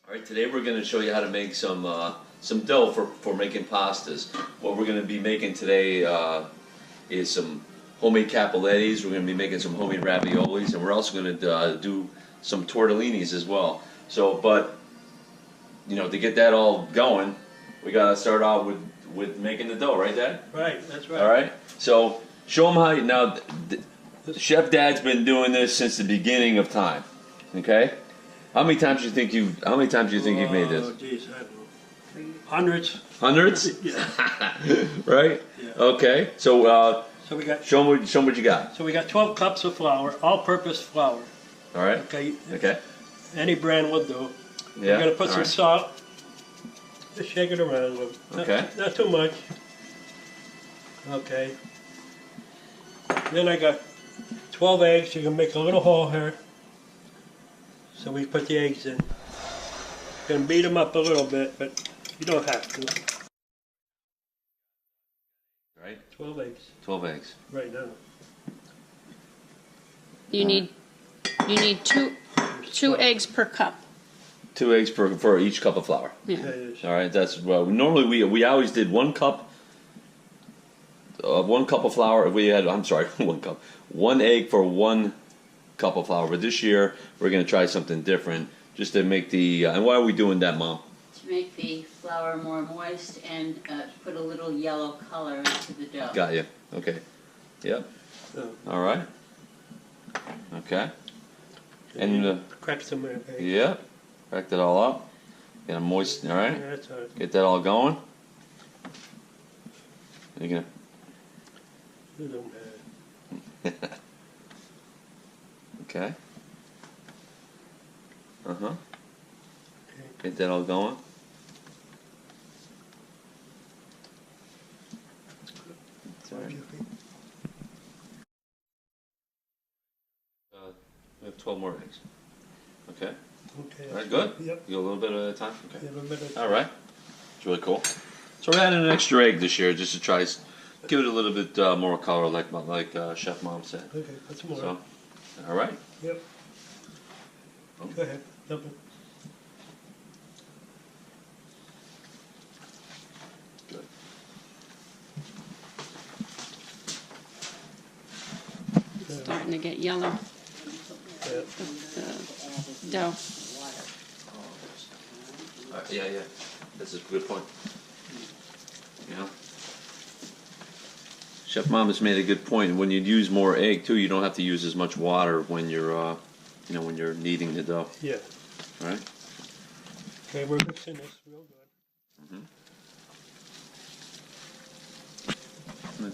All right, today we're going to show you how to make some dough for making pastas. What we're going to be making today is some homemade cappellettis. We're going to be making some homemade raviolis, and we're also going to do some tortellinis as well. So, but you know, to get that all going, we got to start out with making the dough, right, Dad? Right, that's right. All right. So show them how you now. Chef Dad's been doing this since the beginning of time. Okay. How many times do you think you've made this? Oh, geez, I don't know. Hundreds. Hundreds? Yeah. Right? Yeah. Okay. So So we got. show them what you got. So we got 12 cups of flour, all-purpose flour. All right. Okay. Okay. Any brand will do. Yeah. We're gonna put all some right. salt. Just shake it around a little. Okay. Not too much. Okay. Then I got 12 eggs. You can make a little hole here. So we put the eggs in. Gonna beat them up a little bit, but you don't have to. Right. 12 eggs 12 eggs. right now. You need two eggs per cup. 2 eggs for each cup of flour. Yeah. That is. All right. That's normally we always did 1 cup. 1 cup of flour. We had 1 egg for 1 cup of flour. But this year we're going to try something different, just to make the. And why are we doing that, Mom? To make the flour more moist and put a little yellow color into the dough. Got you. Okay. Yep. So, All right. Okay. And crack some eggs. yeah, crack that all up. Get them moist. All right. Yeah, that's all right. Get that all going. You're gonna. You don't have. Okay. Uh huh. Okay. Get that all going. That's all right. We have 12 more eggs. Okay. Okay. All right. Good. Yep. You got a little bit at a time. Okay. Yeah, a little bit of. All right. It's really cool. So we're adding an extra egg this year just to try give it a little bit more color, like Chef Mom said. Okay, put some more. So, all right. Yep. Go ahead. Dump it. Good. It's starting to get yellow. Yeah. The dough. Yeah. That's a good point. You know, Chef Mom has made a good point. When you use more egg too, you don't have to use as much water when you're, when you're kneading the dough. Yeah. All right. Okay, we're mixing this real good.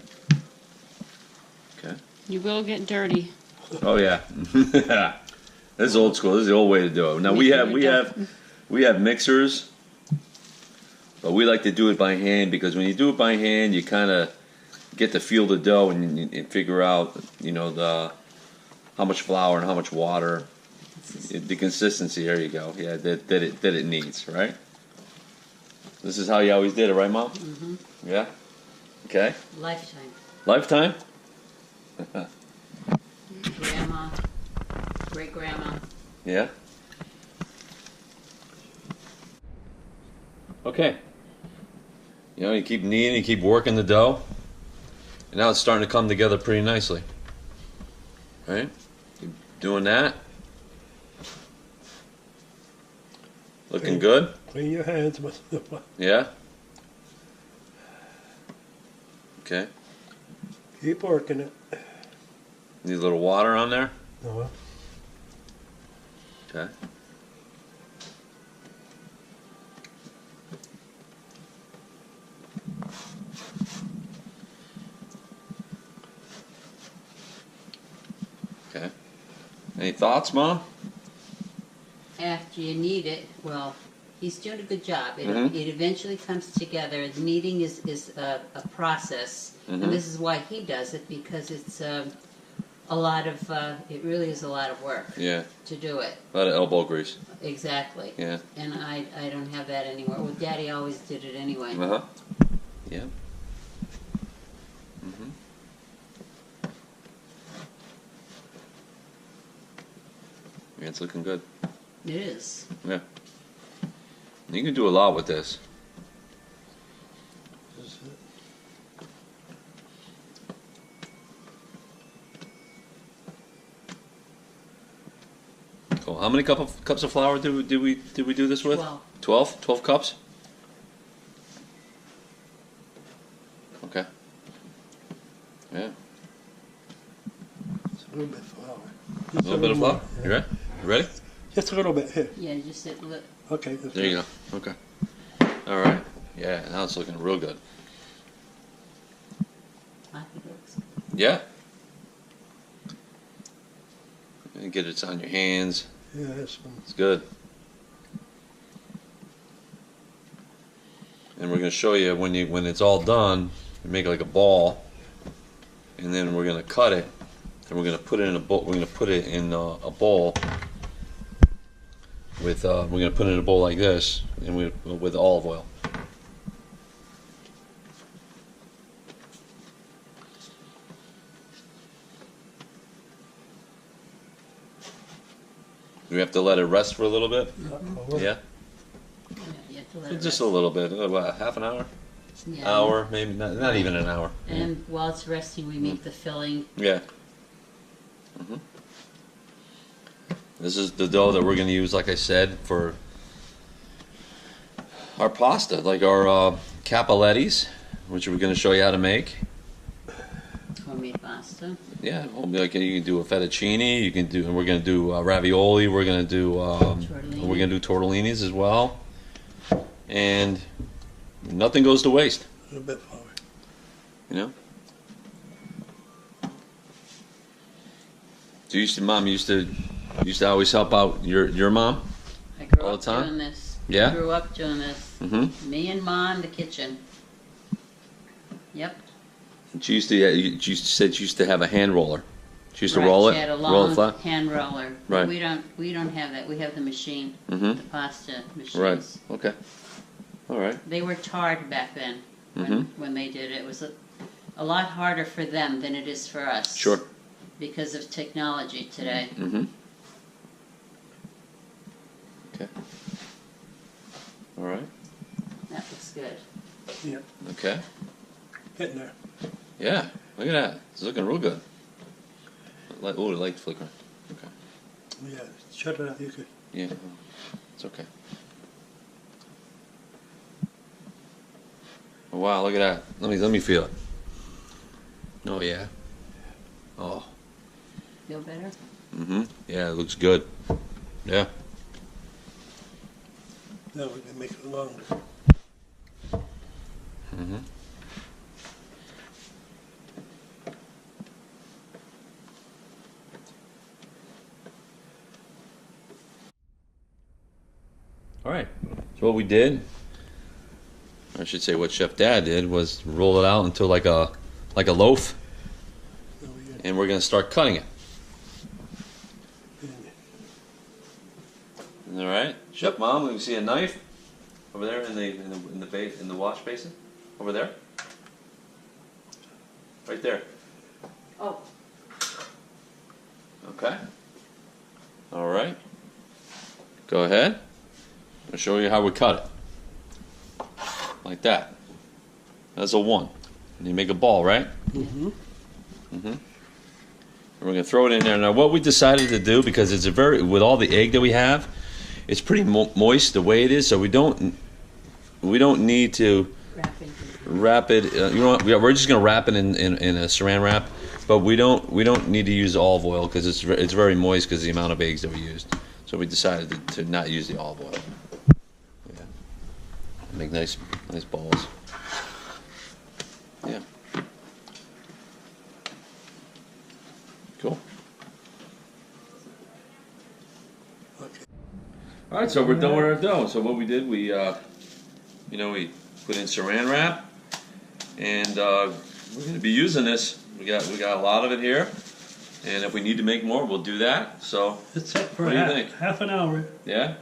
Okay. You will get dirty. Oh yeah. This is old school. This is the old way to do it. Now we have mixers, but we like to do it by hand because when you do it by hand, you kind of get to feel the dough and figure out, how much flour and how much water, the consistency. There you go. Yeah, that it needs. Right. This is how you always did it, right, Mom? Mm-hmm. Yeah. Okay. Lifetime. Lifetime. Grandma, great grandma. Yeah. Okay. You keep kneading, you keep working the dough, and now it's starting to come together pretty nicely. Right? Keep doing that. Looking good? Clean your hands with the. Yeah? Okay. Keep working it. Need a little water on there? Uh-huh. Okay. Okay. Any thoughts, Mom? After you knead it, well, he's doing a good job. It Mhm. eventually comes together. The kneading is a process, Mhm. and this is why he does it, because it's a lot of, it really is a lot of work Yeah. to do it. A lot of elbow grease. Exactly. Yeah. And I don't have that anymore. Well, Daddy always did it anyway. Uh huh. Yeah. Yeah, it's looking good. It is. Yeah. You can do a lot with this. This is it. Cool. How many cups of flour did we do this with? 12. 12? 12 cups? Okay. Yeah. It's a little bit of flour. A little bit of flour. You ready? You ready? Just a little bit here. Yeah, just a little. Okay. That's There you good. go. Okay. All right. Yeah. Now it's looking real good. I think it looks. Yeah. And get it on your hands. Yeah, that's one. It's good. And we're going to show you when it's all done, you make like a ball, and then we're going to cut it, and we're going to put it in a bowl. We're going to put it in a bowl with we're going to put it in a bowl like this, and with olive oil. We have to let it rest for a little bit. Yeah, Yeah, you have to let it just rest. a little bit. What, half an hour? Yeah. Hour, maybe not even an hour. And while it's resting, we make the filling. Yeah. hmm This is the dough that we're going to use, like I said, for our pasta, like our cappellettis, which we're going to show you how to make. Homemade pasta. Yeah, like you can do a fettuccine. You can do, and we're going to do ravioli. We're going to do, we're going to do tortellinis as well. And nothing goes to waste. A little bit of flour. You know. So Mom used to always help out your mom. I grew All up the time? doing this. Yeah? I grew up doing this. Mm-hmm. Me and Ma in the kitchen. Yep. She said she used to have a hand roller. She used to Right, roll it, She had a roll it long flat. hand roller. Right. We don't have that. We have the machine, Mm-hmm. the pasta machines. Right. Okay. All right. They were tarred back then when they did it. It was a lot harder for them than it is for us. Sure. Because of technology today. Mm-hmm. Okay. All right. That looks good. Yeah, Okay. getting there. Yeah. Look at that. It's looking real good. Oh, the light's flickering. Okay. Yeah, shut it out. You could. Yeah. It's okay. Oh, wow, look at that. Let me feel it. Oh yeah. Oh. Feel better? Mm-hmm. Yeah, it looks good. Yeah. Now we can make it longer. Mm-hmm. All right. So what we did, I should say what Chef Dad did, was roll it out into like a loaf, Now we get and we're gonna start cutting it. All right, Chef Mom, we see a knife over there in the wash basin, over there, right there. Oh. Okay. All right. Go ahead. I'll show you how we cut it. Like that. That's a 1. And you make a ball, right? Mm-hmm. Mm-hmm. And we're gonna throw it in there. Now, what we decided to do, because it's with all the egg that we have, it's pretty moist the way it is, so we don't need to wrap it. We're just gonna wrap it in a Saran wrap, but we don't need to use olive oil because it's very moist because of the amount of eggs that we used. So we decided to not use the olive oil. Yeah. Make nice balls. Yeah. Cool. Okay. All right, so we're done with our dough. So what we did, we put in Saran wrap, and we're going to be using this. We got a lot of it here, and if we need to make more, we'll do that. So It's set for What do you think? half an hour. yeah,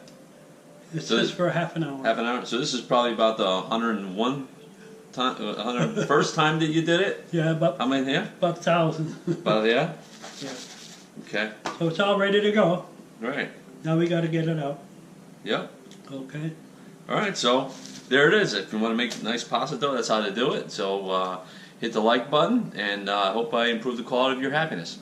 It's So set this- for half an hour. half an hour. So this is probably about the 101st time that you did it. Yeah, How many? Yeah, about 1,000. about yeah. Yeah. Okay. So it's all ready to go. All right. Now we got to get it out. Yep. Okay. All right, so there it is. If you want to make nice pasta dough, that's how to do it. So hit the like button, and I hope I improve the quality of your happiness.